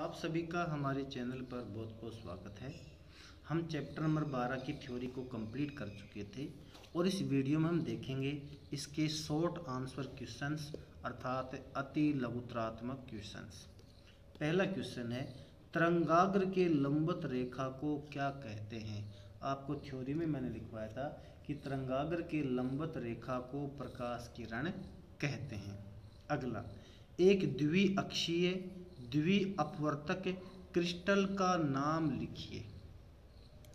आप सभी का हमारे चैनल पर बहुत बहुत स्वागत है। हम चैप्टर नंबर 12 की थ्योरी को कंप्लीट कर चुके थे और इस वीडियो में हम देखेंगे इसके शॉर्ट आंसर क्वेश्चंस अर्थात अति लघुतरात्मक क्वेश्चंस। पहला क्वेश्चन है, तरंगाग्र के लंबवत रेखा को क्या कहते हैं। आपको थ्योरी में मैंने लिखवाया था कि तरंगाग्र के लंबवत रेखा को प्रकाश किरण कहते हैं। अगला, एक द्विअक्षीय द्विअपवर्तक क्रिस्टल का नाम लिखिए।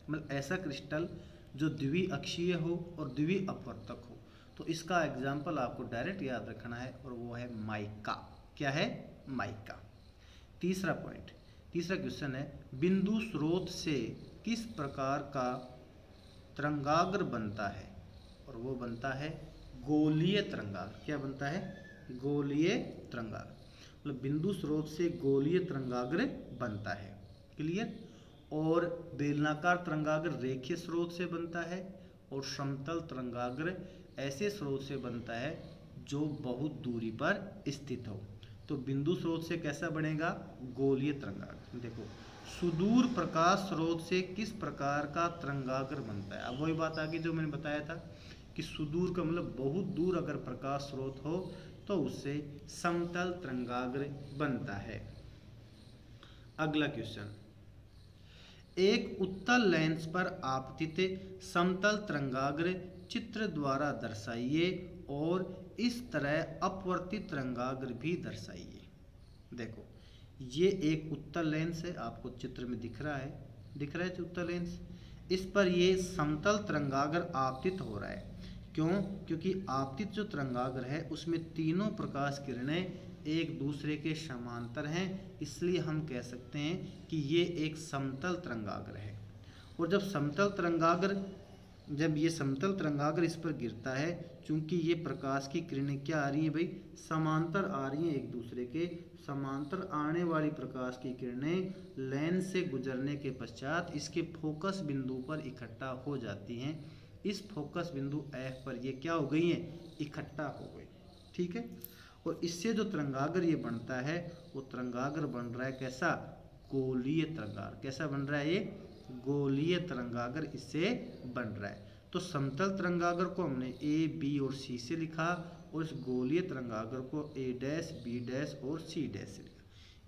मतलब ऐसा क्रिस्टल जो द्विअक्षीय हो और द्विअपवर्तक हो, तो इसका एग्जाम्पल आपको डायरेक्ट याद रखना है और वो है माइका। क्या है? माइका। तीसरा पॉइंट, तीसरा क्वेश्चन है, बिंदु स्रोत से किस प्रकार का तरंगाग्र बनता है, और वो बनता है गोलीय तरंगाग्र। क्या बनता है? गोलीय तरंगाग्र। मतलब बिंदु स्रोत से गोलीय तरंगाग्र बनता है। क्लियर? और बेलनाकार तरंगाग्र रेखीय स्रोत से बनता है और समतल तरंगाग्र ऐसे स्रोत से बनता है जो बहुत दूरी पर स्थित हो। तो बिंदु स्रोत से कैसा बनेगा? गोलीय तरंगाग्र। देखो, सुदूर प्रकाश स्रोत से किस प्रकार का तरंगाग्र बनता है। अब वही बात आ गई जो मैंने बताया था कि सुदूर का मतलब बहुत दूर अगर प्रकाश स्रोत हो तो उससे समतल तरंगाग्र बनता है। अगला क्वेश्चन, एक उत्तल लेंस पर आपतित समतल तरंगाग्र चित्र द्वारा दर्शाइए और इस तरह अपवर्तित तरंगाग्र भी दर्शाइए। देखो, ये एक उत्तल लेंस है, आपको चित्र में दिख रहा है उत्तल लेंस। इस पर ये समतल तरंगाग्र आपतित हो रहा है। क्यों? क्योंकि आपतित जो तरंगाग्र है उसमें तीनों प्रकाश किरणें एक दूसरे के समांतर हैं, इसलिए हम कह सकते हैं कि ये एक समतल तरंगाग्र है। और जब ये समतल तरंगाग्र इस पर गिरता है, चूंकि ये प्रकाश की किरणें क्या आ रही हैं भाई? समांतर आ रही हैं एक दूसरे के। समांतर आने वाली प्रकाश की किरणें लेंस से गुजरने के पश्चात इसके फोकस बिंदु पर इकट्ठा हो जाती हैं। इस फोकस बिंदु F पर ये क्या हो गई हैं? इकट्ठा हो गई। ठीक है? और इससे जो तरंगाग्र ये बनता है वो तरंगाग्र बन रहा है कैसा? गोलीय तरंगाग्र। कैसा बन रहा है? ये गोलीय तरंगाग्र इससे बन रहा है। तो समतल तरंगाग्र को हमने A, B और C से लिखा और इस गोलीय तरंगाग्र को A डैश, B डैश और C डैश से लिखा।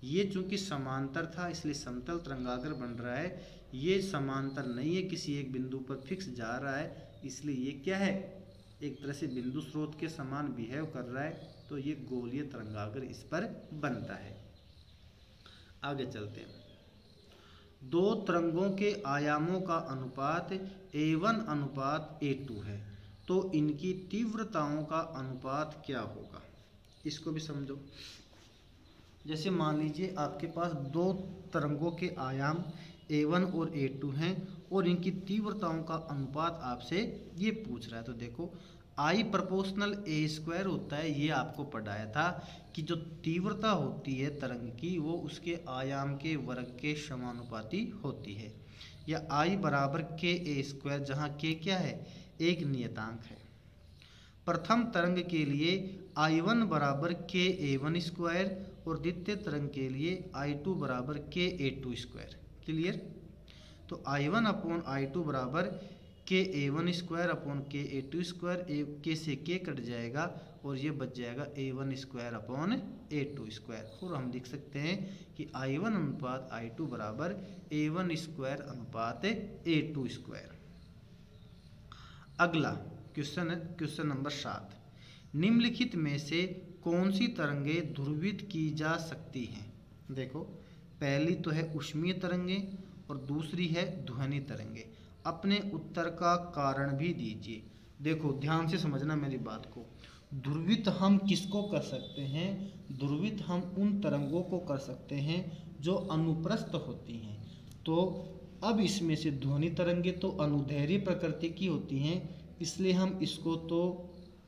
ये चूंकि समांतर था इसलिए समतल तरंगाग्र बन रहा है। ये समांतर नहीं है, किसी एक बिंदु पर फिक्स जा रहा है, इसलिए ये क्या है? एक तरह से बिंदु स्रोत के समान बिहेव कर रहा है, तो ये गोलीय तरंगाग्र इस पर बनता है। आगे चलते हैं। दो तरंगों के आयामों का अनुपात A1 अनुपात A2 है, तो इनकी तीव्रताओं का अनुपात क्या होगा? इसको भी समझो। जैसे मान लीजिए आपके पास दो तरंगों के आयाम A1 और A2 हैं और इनकी तीव्रताओं का अनुपात आपसे ये पूछ रहा है। तो देखो, I प्रोपोर्शनल A² होता है, ये आपको पढ़ाया था कि जो तीव्रता होती है तरंग की वो उसके आयाम के वर्ग के समानुपाती होती है। या I बराबर KA², जहाँ K क्या है? एक नियतांक है। प्रथम तरंग के लिए I1 बराबर KA1² और द्वितीय तरंग के लिए I2 बराबर KA2²। क्लियर? तो I1 अपॉन I2 बराबर KA1² अपॉन KA2²। K से K कट जाएगा और ये बच जाएगा A1² अपॉन A2²। और हम लिख सकते हैं कि I1 अनुपात I2 बराबर A1² अनुपात A2²। अगला क्वेश्चन है क्वेश्चन नंबर 7। निम्नलिखित में से कौन सी तरंगें ध्रुवित की जा सकती हैं? देखो, पहली तो है ऊष्मीय तरंगें और दूसरी है ध्वनि तरंगें। अपने उत्तर का कारण भी दीजिए। देखो, ध्यान से समझना मेरी बात को। ध्रुवित हम किसको कर सकते हैं? ध्रुवित हम उन तरंगों को कर सकते हैं जो अनुप्रस्थ होती हैं। तो अब इसमें से ध्वनि तरंगें तो अनुदैर्घ्य प्रकृति की होती हैं, इसलिए हम इसको तो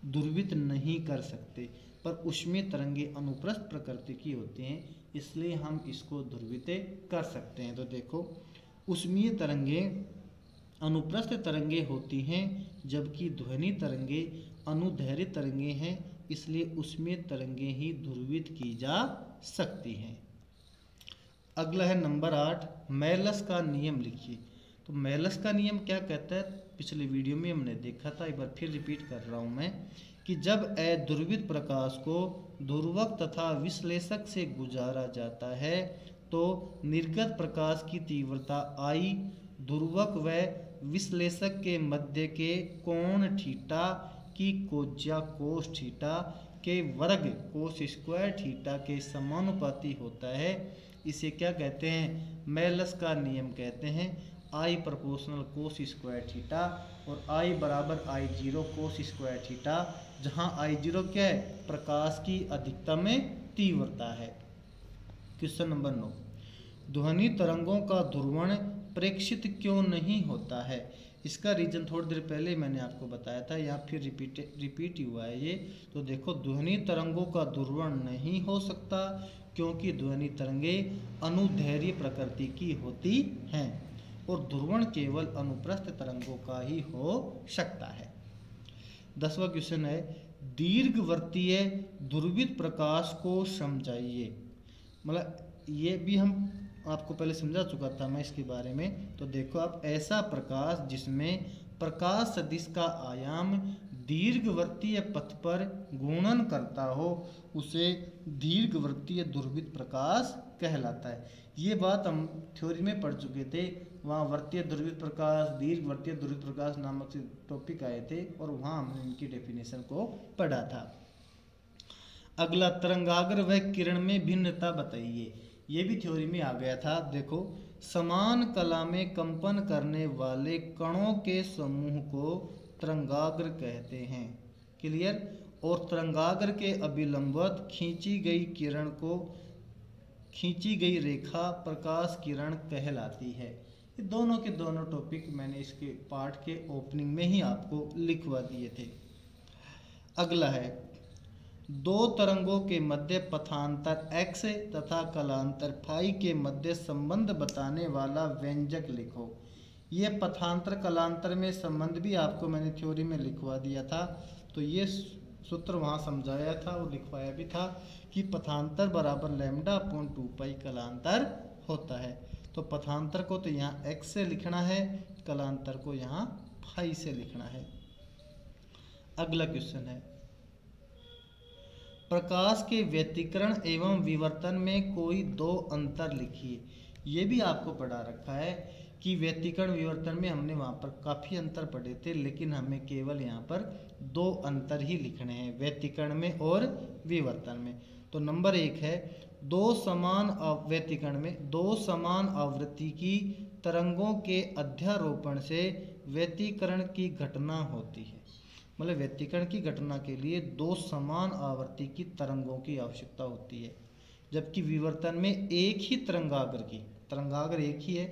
ध्रुवित नहीं कर सकते, पर ऊष्मीय तरंगें अनुप्रस्थ प्रकृति की होती हैं, इसलिए हम इसको ध्रुवित कर सकते हैं। तो देखो, ऊष्मीय तरंगें अनुप्रस्थ तरंगें होती हैं जबकि ध्वनि तरंगें अनुदैर्घ्य तरंगें हैं, इसलिए ऊष्मीय तरंगें ही ध्रुवित की जा सकती हैं। अगला है नंबर 8, मेलस का नियम लिखिए। तो मेलस का नियम क्या कहता है, पिछले वीडियो में हमने देखा था, एक बार फिर रिपीट कर रहा हूँ मैं, कि जब अध्रुवित प्रकाश को ध्रुवक तथा विश्लेषक से गुजारा जाता है तो निर्गत प्रकाश की तीव्रता I ध्रुवक व विश्लेषक के मध्य के कोण थीटा की कोज्या कोस थीटा के वर्ग कोस स्क्वायर थीटा के समानुपाती होता है। इसे क्या कहते हैं, मेलस का नियम कहते हैं। I proportional cos square theta और I बराबर I0 कोस स्क्वायर थीटा, जहाँ I0 क्या है, प्रकाश की अधिकतम तीव्रता है। क्वेश्चन नंबर 9, ध्वनि तरंगों का ध्रुवण प्रेक्षित क्यों नहीं होता है। इसका रीजन थोड़ी देर पहले मैंने आपको बताया था, यहाँ फिर रिपीट हुआ है ये। तो देखो, ध्वनि तरंगों का ध्रुवण नहीं हो सकता क्योंकि ध्वनि तरंगे अनुदैर्घ्य प्रकृति की होती हैं और ध्रुवण केवल अनुप्रस्थ तरंगों का ही हो सकता है। 10वां क्वेश्चन है, दीर्घवर्तीय ध्रुवित प्रकाश को समझाइए। मतलब ये भी हम आपको पहले समझा चुका था मैं इसके बारे में। तो देखो आप, ऐसा प्रकाश जिसमें प्रकाश सदिश का आयाम दीर्घवर्तीय पथ पर घूर्णन करता हो उसे दीर्घवर्तीय ध्रुवित प्रकाश कहलाता है। ये बात हम थ्योरी में पढ़ चुके थे, वहाँ वर्तीय ध्रुवित प्रकाश, दीर्घवर्तीय ध्रुवित प्रकाश नामक से टॉपिक आए थे और वहाँ हमने इनकी डेफिनेशन को पढ़ा था। अगला, तरंगाग्र व किरण में भिन्नता बताइए। ये भी थ्योरी में आ गया था। देखो, समान कला में कंपन करने वाले कणों के समूह को तरंगाग्र कहते हैं। क्लियर। और तरंगाग्र के अभिलंबवत खींची गई किरण को खींची गई रेखा प्रकाश किरण कहलाती है। ये दोनों के दोनों टॉपिक मैंने इसके पार्ट के ओपनिंग में ही आपको लिखवा दिए थे। अगला है, दो तरंगों के मध्य पथांतर x तथा कलांतर फाई के मध्य संबंध बताने वाला व्यंजक लिखो। ये पथांतर कलांतर में संबंध भी आपको मैंने थ्योरी में लिखवा दिया था। तो ये सूत्र वहाँ समझाया था और लिखवाया भी था कि पथांतर बराबर λ/2π कलांतर होता है। तो पथांतर को तो यहाँ x से लिखना है, कलांतर को यहाँ फाई से लिखना है। अगला क्वेश्चन है, प्रकाश के व्यतिकरण एवं विवर्तन में कोई दो अंतर लिखिए। ये भी आपको पढ़ा रखा है कि व्यतिकरण विवर्तन में हमने वहाँ पर काफ़ी अंतर पढ़े थे, लेकिन हमें केवल यहाँ पर दो अंतर ही लिखने हैं, व्यतिकरण में और विवर्तन में। तो नंबर 1 है, व्यतिकरण में दो समान आवृत्ति की तरंगों के अध्यारोपण से व्यतिकरण की घटना होती है। मतलब व्यतिकरण की घटना के लिए दो समान आवृत्ति की तरंगों की आवश्यकता होती है, जबकि विवर्तन में एक ही तरंगाग्र एक ही है।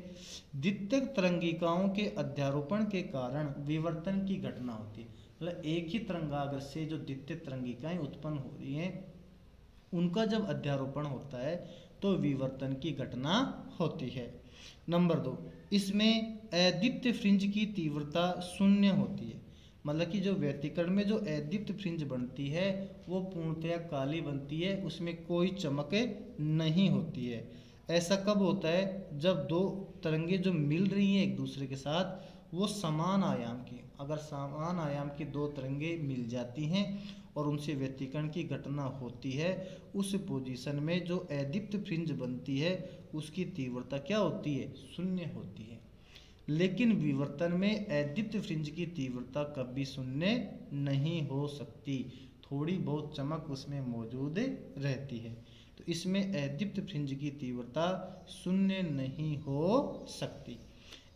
द्वितीयक तरंगिकाओं के अध्यारोपण के कारण विवर्तन की घटना होती है। मतलब एक ही तरंगाग्र से जो द्वितीय तरंगिकाएं उत्पन्न हो रही हैं उनका जब अध्यारोपण होता है तो विवर्तन की घटना होती है। नंबर 2, इसमें अदीप्त फ्रिंज की तीव्रता शून्य होती है। मतलब कि जो व्यतिकरण में जो अदीप्त फ्रिंज बनती है वो पूर्णतया काली बनती है, उसमें कोई चमक नहीं होती है। ऐसा कब होता है, जब दो तरंगे जो मिल रही हैं एक दूसरे के साथ वो समान आयाम की, अगर समान आयाम की दो तरंगे मिल जाती हैं और उनसे व्यतिकरण की घटना होती है, उस पोजीशन में जो अदीप्त फ्रिंज बनती है उसकी तीव्रता क्या होती है, शून्य होती है। लेकिन विवर्तन में अदीप्त फ्रिंज की तीव्रता कभी शून्य नहीं हो सकती, थोड़ी बहुत चमक उसमें मौजूद रहती है। तो इसमें अदीप्त फ्रिंज की तीव्रता शून्य नहीं हो सकती।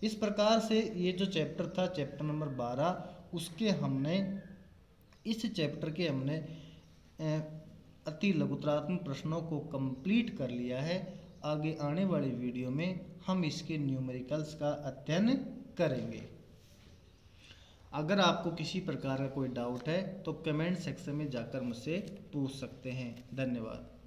इस प्रकार से ये जो चैप्टर था, चैप्टर नंबर 12, उसके हमने इस चैप्टर के हमने अति लघुतरात्मक प्रश्नों को कंप्लीट कर लिया है। आगे आने वाली वीडियो में हम इसके न्यूमेरिकल्स का अध्ययन करेंगे। अगर आपको किसी प्रकार का कोई डाउट है तो कमेंट सेक्शन में जाकर मुझसे पूछ सकते हैं। धन्यवाद।